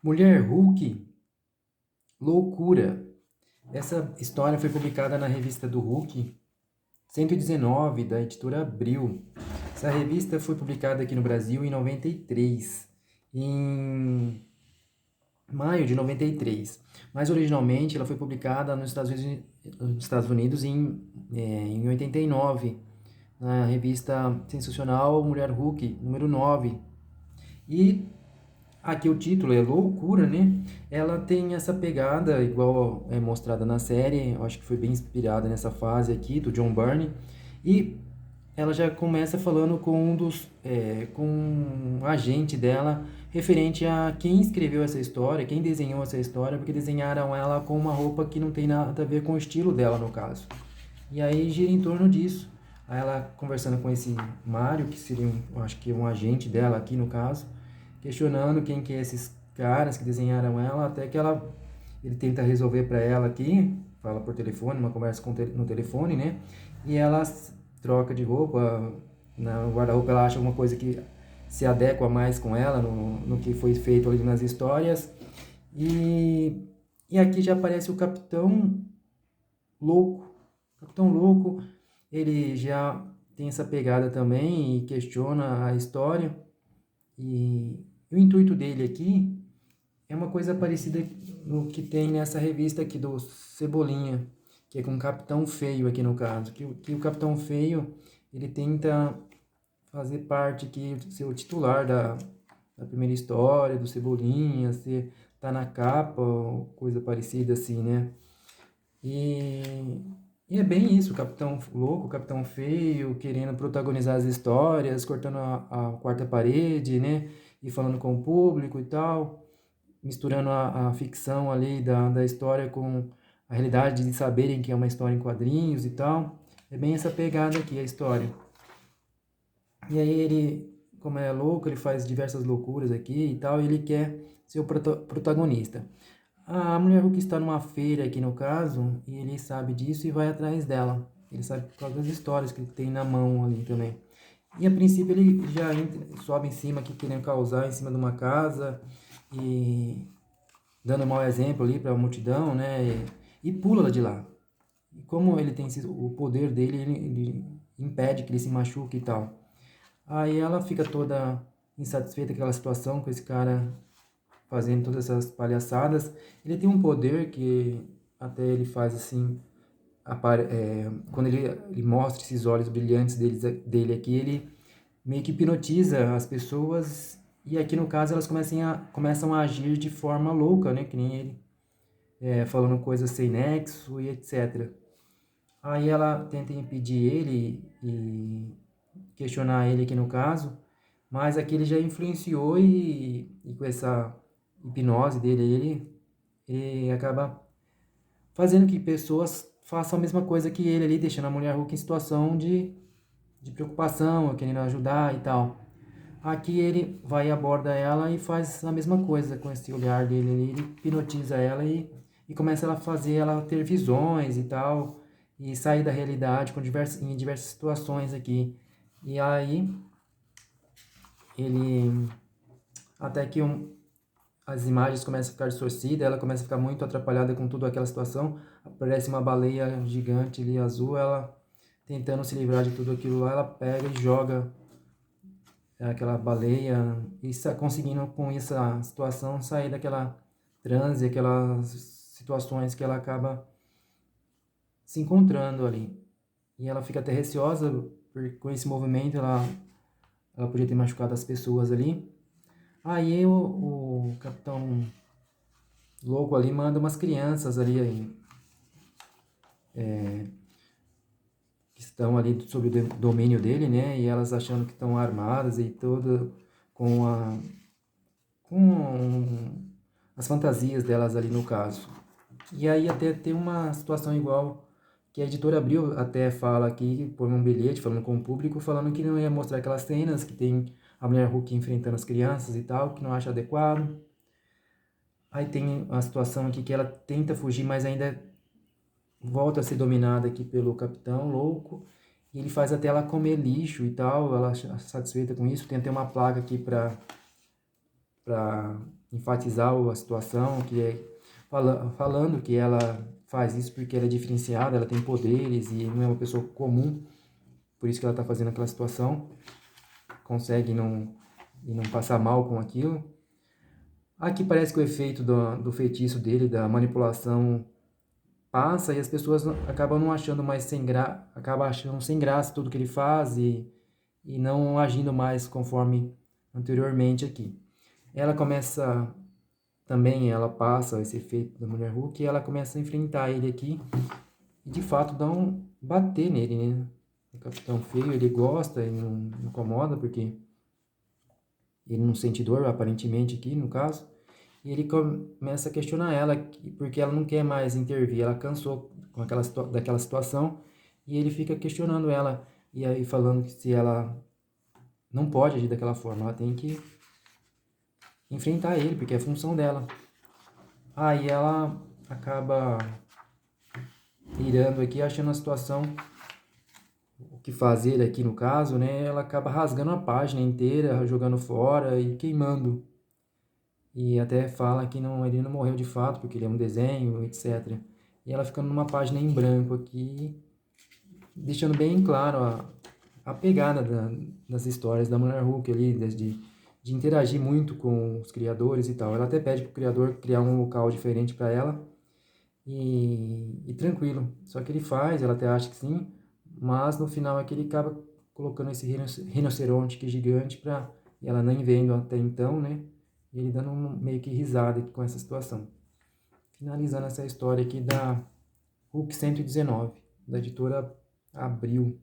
Mulher Hulk, loucura. Essa história foi publicada na revista do Hulk 119, da editora Abril. Essa revista foi publicada aqui no Brasil em 93, em maio de 93. Mas originalmente ela foi publicada nos Estados Unidos em 89, na revista sensacional Mulher Hulk, número 9. E aqui o título é Loucura, né? Ela tem essa pegada, igual é mostrada na série, eu acho que foi bem inspirada nessa fase aqui, do John Byrne. E ela já começa falando com um agente dela, referente a quem escreveu essa história, quem desenhou essa história, porque desenharam ela com uma roupa que não tem nada a ver com o estilo dela, no caso. E aí gira em torno disso. Aí ela conversando com esse Mário, que seria, acho que um agente dela aqui no caso, questionando quem que é esses caras que desenharam ela, até que ele tenta resolver para ela aqui, fala por telefone, uma conversa no telefone, né? E ela troca de roupa, no guarda-roupa ela acha alguma coisa que se adequa mais com ela, no que foi feito ali nas histórias. E, e aqui já aparece o Capitão Louco. Capitão Louco, ele já tem essa pegada também e questiona a história. E o intuito dele aqui é uma coisa parecida no que tem nessa revista aqui do Cebolinha, que é com o Capitão Feio aqui no caso. Que o Capitão Feio, ele tenta fazer parte aqui, ser o titular da primeira história, do Cebolinha, ser, tá na capa, ou coisa parecida assim, né? E, e é bem isso, o Capitão Louco, o Capitão Feio, querendo protagonizar as histórias, cortando a quarta parede, né? E falando com o público e tal, misturando a ficção ali da história com a realidade de saberem que é uma história em quadrinhos e tal. É bem essa pegada aqui, a história. E aí ele, como é louco, ele faz diversas loucuras aqui e tal, e ele quer ser o protagonista. A mulher Hulk está numa feira aqui no caso, e ele sabe disso e vai atrás dela. Ele sabe por causa das histórias que ele tem na mão ali também. E a princípio ele já sobe em cima aqui querendo causar em cima de uma casa e dando um mau exemplo ali para a multidão, né? E pula de lá. E como ele tem o poder dele, ele impede que ele se machuque e tal. Aí ela fica toda insatisfeita com aquela situação, com esse cara fazendo todas essas palhaçadas. Ele tem um poder que até ele faz assim, quando ele mostra esses olhos brilhantes dele aqui, ele meio que hipnotiza as pessoas e aqui no caso elas começam a agir de forma louca, né? Que nem ele, falando coisas sem nexo e etc. Aí ela tenta impedir ele e questionar ele aqui no caso, mas aqui ele já influenciou e com essa hipnose dele, ele acaba fazendo que pessoas façam a mesma coisa que ele ali, deixando a mulher Hulk em situação de preocupação, querendo ajudar e tal. Aqui ele vai e aborda ela e faz a mesma coisa com esse olhar dele, ele hipnotiza ela e começa a fazer ela ter visões e tal, e sair da realidade em diversas situações aqui. E aí ele até que as imagens começam a ficar distorcidas, ela começa a ficar muito atrapalhada com toda aquela situação. Aparece uma baleia gigante ali azul, ela tentando se livrar de tudo aquilo lá, ela pega e joga aquela baleia e conseguindo com essa situação sair daquela transe, aquelas situações que ela acaba se encontrando ali. E ela fica até receosa com esse movimento, ela podia ter machucado as pessoas ali. Aí o Capitão Louco ali manda umas crianças ali que estão ali sob o domínio dele, né? E elas achando que estão armadas e tudo com com as fantasias delas ali no caso. E aí até tem uma situação igual que a editora Abril até fala aqui, põe um bilhete falando com o público, falando que não ia mostrar aquelas cenas que tem a mulher Hulk enfrentando as crianças e tal, que não acha adequado. Aí tem a situação aqui que ela tenta fugir, mas ainda volta a ser dominada aqui pelo Capitão Louco. E ele faz até ela comer lixo e tal, ela satisfeita com isso. Tem até uma placa aqui para enfatizar a situação, que é falando que ela faz isso porque ela é diferenciada, ela tem poderes e não é uma pessoa comum, por isso que ela está fazendo aquela situação, consegue não passar mal com aquilo. Aqui parece que o efeito do feitiço dele, da manipulação, passa e as pessoas acabam não achando mais acabam achando sem graça tudo que ele faz e não agindo mais conforme anteriormente aqui. Ela começa também, ela passa esse efeito da mulher Hulk e ela começa a enfrentar ele aqui e de fato bater nele, né? O Capitão Feio, ele gosta e não incomoda porque ele não sente dor, aparentemente aqui no caso. E ele começa a questionar ela, porque ela não quer mais intervir, ela cansou daquela situação, e ele fica questionando ela, e aí falando que se ela não pode agir daquela forma, ela tem que enfrentar ele, porque é a função dela. Aí ela acaba irando aqui, achando a situação, o que fazer aqui no caso, né? Ela acaba rasgando a página inteira, jogando fora e queimando. E até fala que ele não morreu de fato, porque ele é um desenho, etc. E ela ficando numa página em branco aqui, deixando bem claro a pegada das histórias da Mulher Hulk ali, de interagir muito com os criadores e tal. Ela até pede pro criador criar um local diferente para ela e tranquilo. Só que ele faz, ela até acha que sim, mas no final é que ele acaba colocando esse rinoceronte que é gigante e ela nem vendo até então, né? E ele dando meio que risada aqui com essa situação. Finalizando essa história aqui da Hulk 119, da editora Abril.